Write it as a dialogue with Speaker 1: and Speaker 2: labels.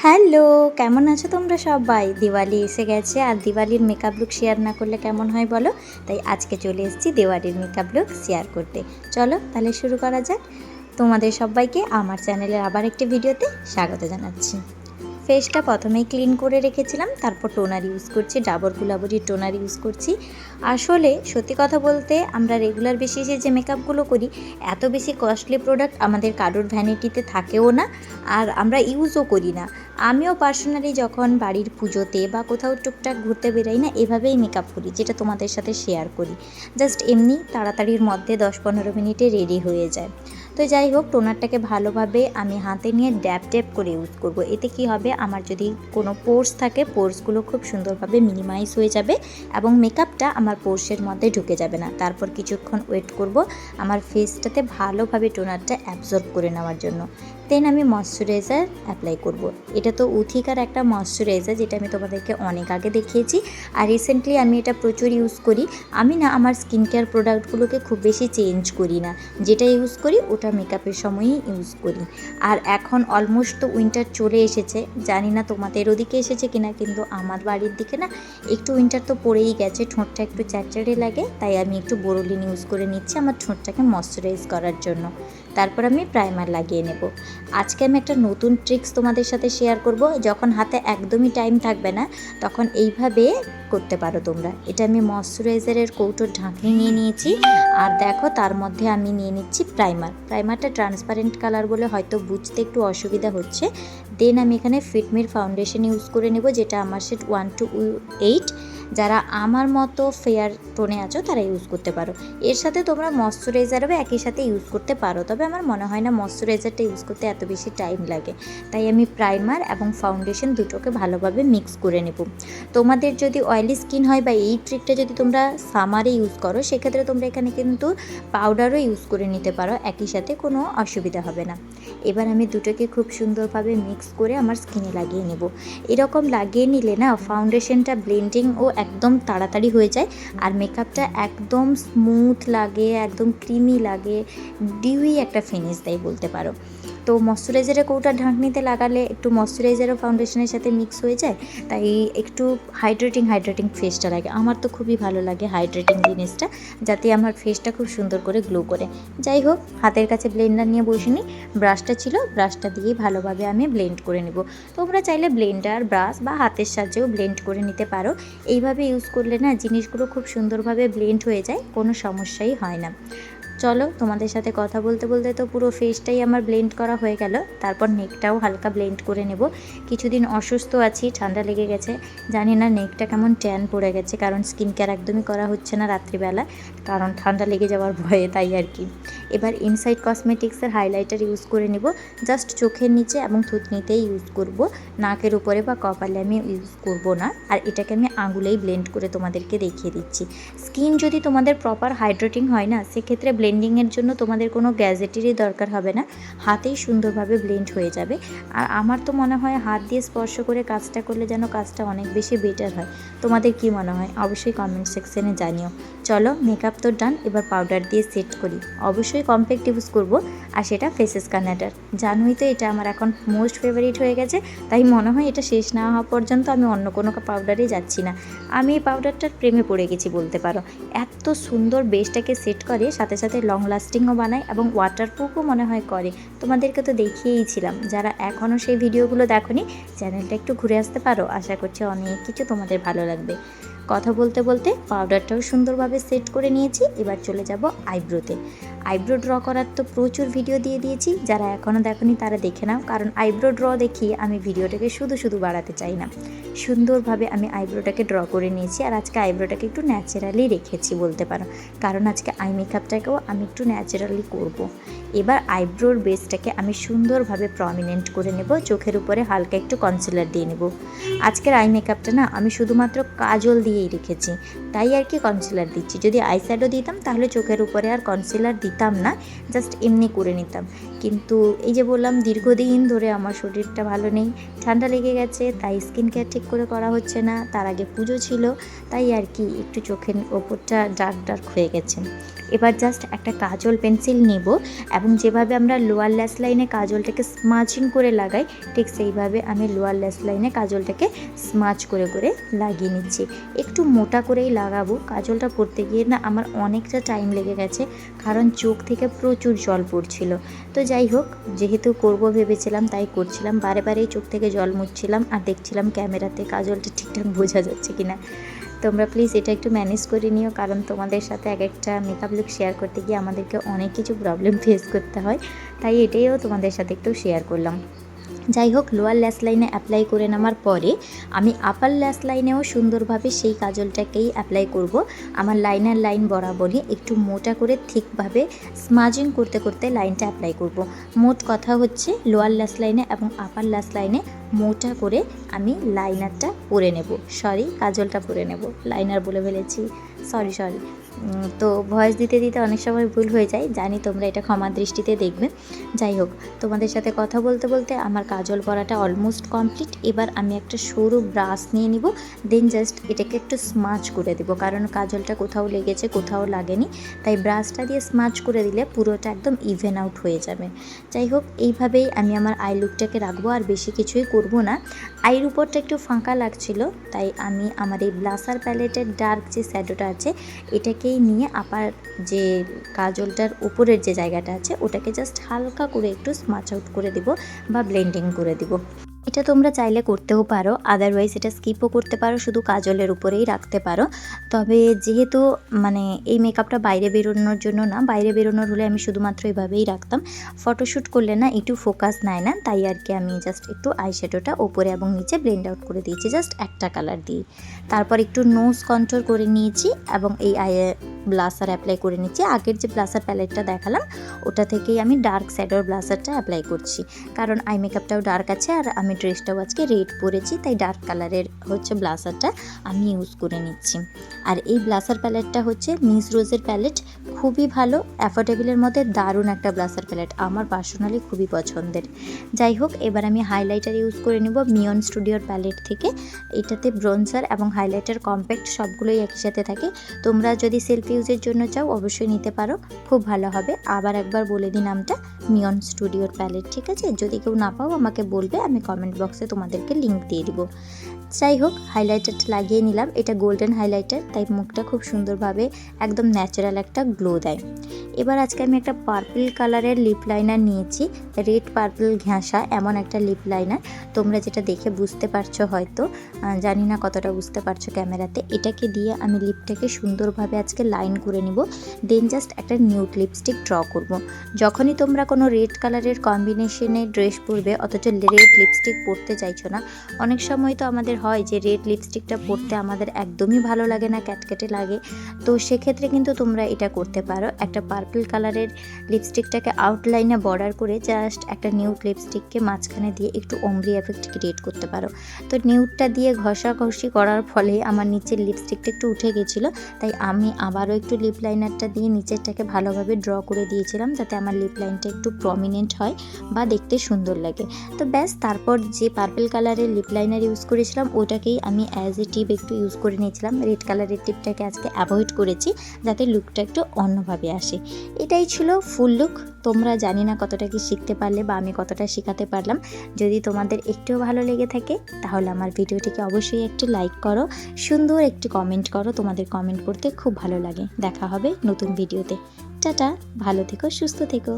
Speaker 1: Hello, কেমন আছো তোমরা সবাই? দিওয়ালি এসে গেছে আর দিওয়ালির মেকআপ লুক শেয়ার না করলে কেমন হয় বলো? তাই আজকে চলে এসেছি দিওয়ালির মেকআপ লুক শেয়ার করতে। চলো তাহলে শুরু করা যাক। তোমাদের সবাইকে আমার চ্যানেলের আবার একটি ভিডিওতে স্বাগত জানাচ্ছি। ফেসটা প্রথমেই ক্লিন করে রেখেছিলাম, তারপর টোনার ইউজ করছি, ডাবর গুলাবরির টোনার ইউজ করছি। আসলে সত্যি কথা বলতে আমরা রেগুলার বেসিসে যে মেকআপগুলো করি এত বেশি কস্টলি প্রোডাক্ট আমাদের কারোর ভ্যানিটিতে থাকেও না, আর আমরা ইউজও করি না। আমিও পার্সোনালি যখন বাড়ির পুজোতে বা কোথাও টুকটাক ঘুরতে বেরাই না, এভাবেই মেকআপ করি, যেটা তোমাদের সাথে শেয়ার করি। জাস্ট এমনি তাড়াতাড়ির মধ্যে 10-15 মিনিটে রেডি হয়ে যায়। তো যাই হোক, টোনারটাকে ভালোভাবে আমি হাতে নিয়ে ড্যাব ড্যাব করে ইউজ করব। এতে কি হবে, আমার যদি কোনো পোর্স থাকে পোর্সগুলো খুব সুন্দরভাবে মিনিমাইজ হয়ে যাবে এবং মেকআপটা আমার পোর্সের মধ্যে ঢুকে যাবে না। তারপর কিছুক্ষণ ওয়েট করব আমার ফেসটাতে ভালোভাবে টোনারটা অ্যাবজর্ব করে নেওয়ার জন্য। দেন আমি ময়শ্চারাইজার অ্যাপ্লাই করব। এটা তো উথিকার একটা ময়শ্চারাইজার, যেটা আমি তোমাদেরকে অনেক আগে দেখিয়েছি, আর রিসেন্টলি আমি এটা প্রচুর ইউজ করি। আমি না আমার স্কিন কেয়ার প্রোডাক্টগুলোকে খুব বেশি চেঞ্জ করি না, যেটা ইউজ করি ওটা মেকআপের সময়ই ইউজ করি। আর এখন অলমোস্ট তো উইন্টার চলে এসেছে, জানি না তোমাদের ওদিকে এসেছে কিনা, কিন্তু আমার বাড়ির দিকে না একটু উইন্টার তো পড়েই গেছে, ঠোঁটটা একটু চ্যাটচ্যাটে লাগে, তাই আমি একটু বোরোলিন ইউজ করে নিচ্ছি আমার ঠোঁটটাকে ময়শ্চারাইজ করার জন্য। তারপর আমি প্রাইমার লাগিয়ে নেব। আজকে আমি একটা নতুন ট্রিক্স তোমাদের সাথে শেয়ার করব। যখন হাতে একদমই টাইম থাকবে না তখন এইভাবে করতে পারো তোমরা। এটা আমি ময়শ্চারাইজারের কৌটোর ঢাকনি নিয়ে নিয়েছি, আর দেখো তার মধ্যে আমি নিয়ে নিচ্ছি প্রাইমারটা ট্রান্সপারেন্ট কালার বলে হয়তো বুঝতে একটু অসুবিধা হচ্ছে। দেন আমি এখানে ফিটমির ফাউন্ডেশন ইউজ করে নেব, যেটা আমার শেড 1-8। যারা আমার মতো ফেয়ার টোনে আছো তারা ইউজ করতে পারো। এর সাথে তোমরা ময়শ্চারাইজারও একই সাথে ইউজ করতে পারো, তবে আমার মনে হয় না ময়শ্চারাইজারটা ইউজ করতে এত বেশি টাইম লাগে। তাই আমি প্রাইমার এবং ফাউন্ডেশন দুটোকে ভালোভাবে মিক্স করে নেব। তোমাদের যদি অয়েলি স্কিন হয় বা এই ট্রিকটা যদি তোমরা সামারে ইউজ করো, সেক্ষেত্রে তোমরা এখানে কিন্তু পাউডারও ইউজ করে নিতে পারো, একই সাথে কোনো অসুবিধা হবে না। এবার আমি দুটোকে খুব সুন্দরভাবে মিক্স করে আমার স্কিনে লাগিয়ে নেব। এরকম লাগিয়ে নিলে না ফাউন্ডেশনটা ব্লেন্ডিং ও একদম তাড়াতাড়ি হয়ে যায়, আর মেকআপটা একদম স্মুথ লাগে, একদম ক্রিমি লাগে, ডিউই একটা ফিনিশ দেয় বলতে পারো। তো ময়শ্চারাইজারের কৌটার ঢাকনিতে লাগালে একটু ময়শ্চারাইজারও ফাউন্ডেশনের সাথে মিক্স হয়ে যায়, তাই একটু হাইড্রেটিং ফেসটা লাগে। আমার তো খুবই ভালো লাগে হাইড্রেটিং জিনিসটা, যাতে আমার ফেসটা খুব সুন্দর করে গ্লো করে। যাই হোক, হাতের কাছে ব্লেন্ডার নিয়ে বসিনি, ব্রাশটা ছিল, ব্রাশটা দিয়েই ভালোভাবে আমি ব্লেন্ড করে নেব। তোমরা চাইলে ব্লেন্ডার, ব্রাশ বা হাতের সাহায্যেও ব্লেন্ড করে নিতে পারো। এইভাবে ইউজ করলে না জিনিসগুলো খুব সুন্দরভাবে ব্লেন্ড হয়ে যায়, কোনো সমস্যাই হয় না। চলো, তোমাদের সাথে কথা বলতে বলতে তো পুরো ফেসটাই আমার ব্লেন্ড করা হয়ে গেল। তারপর নেকটাও হালকা ব্লেন্ড করে নেব। কিছুদিন অসুস্থ আছি, ঠান্ডা লেগে গেছে, জানি না নেকটা কেমন ট্যান পড়ে গেছে, কারণ স্কিন কেয়ার একদমই করা হচ্ছে না রাত্রিবেলা, কারণ ঠান্ডা লেগে যাওয়ার ভয়ে, তাই আর কি। এবার ইনসাইড কসমেটিক্সের হাইলাইটার ইউজ করে নেব, জাস্ট চোখের নিচে এবং থুতনিতেই ইউজ করব, নাকের উপরে বা কপালে আমি ইউজ করব না। আর এটাকে আমি আঙুলেই ব্লেন্ড করে তোমাদেরকে দেখিয়ে দিচ্ছি। স্কিন যদি তোমাদের প্রপার হাইড্রেটিং হয় না, সেক্ষেত্রে ব্লেন্ডিংয়ের জন্য তোমাদের কোনো গ্যাজেটেরই দরকার হবে না, হাতেই সুন্দরভাবে ব্লেন্ড হয়ে যাবে। আর আমার তো মনে হয় হাত দিয়ে স্পর্শ করে কাজটা করলে যেন কাজটা অনেক বেশি বেটার হয়। তোমাদের কি মনে হয় অবশ্যই কমেন্ট সেকশনে জানিও। চলো, মেকআপ তো ডান, এবার পাউডার দিয়ে সেট করি। অবশ্যই কম্প্যাক্ট ইউজ করব, আর সেটা ফেসেস কানেক্টার। জানোই তো এটা আমার এখন মোস্ট ফেভারিট হয়ে গেছে, তাই মনে হয় এটা শেষ না হওয়া পর্যন্ত আমি অন্য কোনো পাউডারে যাচ্ছি না। আমি এই পাউডারটার প্রেমে পড়ে গেছি বলতে পারো। এত সুন্দর বেসটাকে সেট করে, সাথে সাথে লং লাস্টিংও বানায় এবং ওয়াটারপ্রুফও মনে হয় করে। তোমাদেরকে তো দেখিয়েইছিলাম, যারা এখনও সেই ভিডিওগুলো দেখোনি চ্যানেলটা একটু ঘুরে আসতে পারো, আশা করছি অনেক কিছু তোমাদের ভালো লাগবে। কথা বলতে বলতে পাউডারটাও সুন্দরভাবে সেট করে নিয়েছি। এবার চলে যাব আইব্রোতে। আইব্রো ড্র করার তো প্রচুর ভিডিও দিয়ে দিয়েছি, যারা এখনও দেখোনি তারা দেখে নাও, কারণ আইব্রো ড্র দেখিয়ে আমি ভিডিওটাকে শুধু বাড়াতে চাই না। সুন্দরভাবে আমি আইব্রোটাকে ড্র করে নিয়েছি, আর আজকে আইব্রোটাকে একটু ন্যাচারালি রেখেছি বলতে পারো, কারণ আজকে আই মেকআপটাকেও আমি একটু ন্যাচারালি করব। এবার আইব্রোর বেসটাকে আমি সুন্দরভাবে প্রমিনেন্ট করে নেব, চোখের উপরে হালকা একটু কনসিলার দিয়ে নেব। আজকের আই মেকআপটা না আমি শুধুমাত্র কাজল দিয়ে দিয়েই রেখেছি, তাই আর কি কনসিলার দিচ্ছি। যদি আইশ্যাডো দিতাম তাহলে চোখের উপরে আর কনসিলার দিতাম না, জাস্ট এমনি করে নিতাম। কিন্তু এই যে বললাম দীর্ঘদিন ধরে আমার শরীরটা ভালো নেই, ঠান্ডা লেগে গেছে, তাই স্কিন কেয়ার ঠিক করে করা হচ্ছে না। তার আগে পুজো ছিল, তাই আর কি একটু চোখের ওপরটা ডার্ক ডার্ক হয়ে গেছে। এবার জাস্ট একটা কাজল পেন্সিল নেব এবং যেভাবে আমরা লোয়ার ল্যাশ লাইনে কাজলটাকে স্মাচিং করে লাগাই, ঠিক সেইভাবে আমি লোয়ার ল্যাশ লাইনে কাজলটাকে স্মাচ করে করে লাগিয়ে নিচ্ছি। একটু মোটা করেই লাগাবো, কাজলটা পরতে গিয়ে না আমার অনেকটা টাইম লেগে গেছে, কারণ চোখ থেকে প্রচুর জল পড়ছিল। তো যাই হোক, যেহেতু করব ভেবেছিলাম তাই করছিলাম, বারে বারেই চোখ থেকে জল মুছছিলাম আর দেখছিলাম ক্যামেরাতে কাজলটা ঠিকঠাক বোঝা যাচ্ছে কিনা। তোমরা প্লিজ এটা একটু ম্যানেজ করে নিও, কারণ তোমাদের সাথে এক একটা মেকআপ লুক শেয়ার করতে গিয়ে আমাদেরকে অনেক কিছু প্রবলেম ফেস করতে হয়, তাই এটাইও তোমাদের সাথে একটু শেয়ার করলাম। যাই হোক, লোয়ার ল্যাশ লাইনে অ্যাপ্লাই করে নেওয়ার পরে আমি আপার ল্যাশ লাইনেও সুন্দরভাবে সেই কাজলটাকেই অ্যাপ্লাই করব। আমার লাইনার লাইন বরাবরই একটু মোটা করে ঠিকভাবে স্মাজিং করতে করতে লাইনটা অ্যাপ্লাই করব। মোট কথা হচ্ছে লোয়ার ল্যাশ লাইনে এবং আপার ল্যাশ লাইনে মোটা করে আমি লাইনারটা পরে নেব, কাজলটা পরে নেব, লাইনার বলে ফেলেছি, সরি। তো ভয়েস দিতে দিতে অনেক সময় ভুল হয়ে যায়, জানি তোমরা এটা ক্ষমা দৃষ্টিতে দেখবে। যাই হোক, তোমাদের সাথে কথা বলতে বলতে আমার কাজল পরাটা অলমোস্ট কমপ্লিট। এবার আমি একটা সরু ব্রাশ নিয়ে নিব, দেন জাস্ট এটাকে একটু স্মাচ করে দেবো, কারণ কাজলটা কোথাও লেগেছে কোথাও লাগেনি, তাই ব্রাশটা দিয়ে স্মাচ করে দিলে পুরোটা একদম ইভেন আউট হয়ে যাবে। যাই হোক, এইভাবেই আমি আমার আই লুকটাকে রাখবো, আর বেশি কিছুই করব না। আইয়ের উপরটা একটু ফাঁকা লাগছিল, তাই আমি আমার এই ব্লাসার প্যালেটের ডার্ক যে শ্যাডোটা আছে এটাকেই নিয়ে আপার যে কাজলটার উপরের যে জায়গাটা আছে ওটাকে জাস্ট হালকা করে একটু স্মাচ আউট করে দেব বা ব্লেন্ডিং করে দেব। এটা তোমরা চাইলে করতেও পারো, আদারওয়াইজ এটা স্কিপও করতে পারো, শুধু কাজলের উপরেই রাখতে পারো। তবে যেহেতু এই মেকআপটা বাইরে বেরোনোর জন্য না, বাইরে বেরোনোর হলে আমি শুধুমাত্র এভাবেই রাখতাম, ফটোশ্যুট করলে না একটু ফোকাস নেয় না, তাই আর কি আমি জাস্ট একটু আইশ্যাডোটা ওপরে এবং নিচে ব্লেন্ড আউট করে দিয়েছি, জাস্ট একটা কালার দিয়ে। তারপর একটু নোজ কন্ট্রোল করে নিয়েছি এবং এই ব্লাসার অ্যাপ্লাই করে নিচ্ছি। আগের যে ব্লাসার প্যালেটটা দেখালাম ওটা থেকেই আমি ডার্ক শ্যাডোর ব্লাসারটা অ্যাপ্লাই করছি, কারণ আই মেকআপটাও ডার্ক আছে আর আমি ড্রেসটাও আজকে রেড পরেছি, তাই ডার্ক কালারের হচ্ছে ব্লাসারটা আমি ইউজ করে নিচ্ছি। আর এই ব্লাসার প্যালেটটা হচ্ছে মিস রোজের প্যালেট, খুবই ভালো, অ্যাফোর্ডেবলের মধ্যে দারুণ একটা ব্লাসার প্যালেট, আমার পার্সোনালি খুবই পছন্দের। যাই হোক, এবার আমি হাইলাইটার ইউজ করে নেব মিয়ন স্টুডিওর প্যালেট থেকে। এটাতে ব্রোঞ্জার এবং হাইলাইটার কম্প্যাক্ট সবগুলোই একই সাথে থাকে। তোমরা যদি সেলফি ইউজের জন্য চাও অবশ্যই নিতে পারো, খুব ভালো হবে। আবার একবার বলে দিই নামটা, মিয়ন স্টুডিওর প্যালেট, ঠিক আছে? যদি কেউ না পাও আমাকে বলবে, আমি কমেন্ট বক্সে তোমাদেরকে লিঙ্ক দিয়ে দিব। যাই হোক, হাইলাইটারটা লাগিয়ে নিলাম, এটা গোল্ডেন হাইলাইটার, তাই মুখটা খুব সুন্দরভাবে একদম ন্যাচারাল একটা গ্লো দেয়। এবার আজকে আমি একটা পার্পল কালারের লিপ লাইনার নিয়েছি, রেড পার্পল ঘেঁষা এমন একটা লিপ লাইনার, তোমরা যেটা দেখে বুঝতে পারছো হয়তো, জানি না কতটা বুঝতে পারছো ক্যামেরাতে। এটাকে দিয়ে আমি লিপটাকে সুন্দরভাবে আজকে লাইন করে নিব, দেন জাস্ট একটা নিউড লিপস্টিক ড্র করব। যখনই তোমরা কোনো রেড কালারের কম্বিনেশনে ড্রেস পরবে অথচ রেড লিপস্টিক পরতে চাইছো না, অনেক সময় তো আমাদের হয় যে রেড লিপস্টিকটা পরতে আমাদের একদমই ভালো লাগে না, ক্যাটকেটে লাগে, তো সেক্ষেত্রে কিন্তু তোমরা এটা করতে পারো, একটা পার্পল কালারের লিপস্টিকটাকে আউটলাইনে বর্ডার করে জাস্ট একটা নিউড লিপস্টিককে মাঝখানে দিয়ে একটু অম্ব্রি এফেক্ট ক্রিয়েট করতে পারো। তো নিউডটা দিয়ে ঘষাঘষি করার ফলে আমার নিচের লিপস্টিকটা একটু উঠে গেছিলো, তাই আমি আবারও একটু লিপ লাইনারটা দিয়ে নিচেরটাকে ভালোভাবে ড্র করে দিয়েছিলাম, যাতে আমার লিপ লাইনটা একটু প্রমিনেন্ট হয় বা দেখতে সুন্দর লাগে। তো ব্যাস, তারপর যে পার্পল কালারের লিপ লাইনার ইউজ করেছিলাম ওটাকেই আমি অ্যাজ এ টিপ একটু ইউজ করে নিয়েছিলাম। রেড কালারের টিপটাকে আজকে অ্যাভয়েড করেছি যাতে লুকটা একটু অন্যভাবে আসে। এটাই ছিল ফুল লুক। তোমরা জানি না কতটা কি শিখতে পারলে বা আমি কতটা শেখাতে পারলাম। যদি তোমাদের একটুও ভালো লেগে থাকে তাহলে আমার ভিডিওটিকে অবশ্যই একটু লাইক করো, সুন্দর একটি কমেন্ট করো, তোমাদের কমেন্ট পড়তে খুব ভালো লাগে। দেখা হবে নতুন ভিডিওতে। টাটা, ভালো থেকো, সুস্থ থেকো।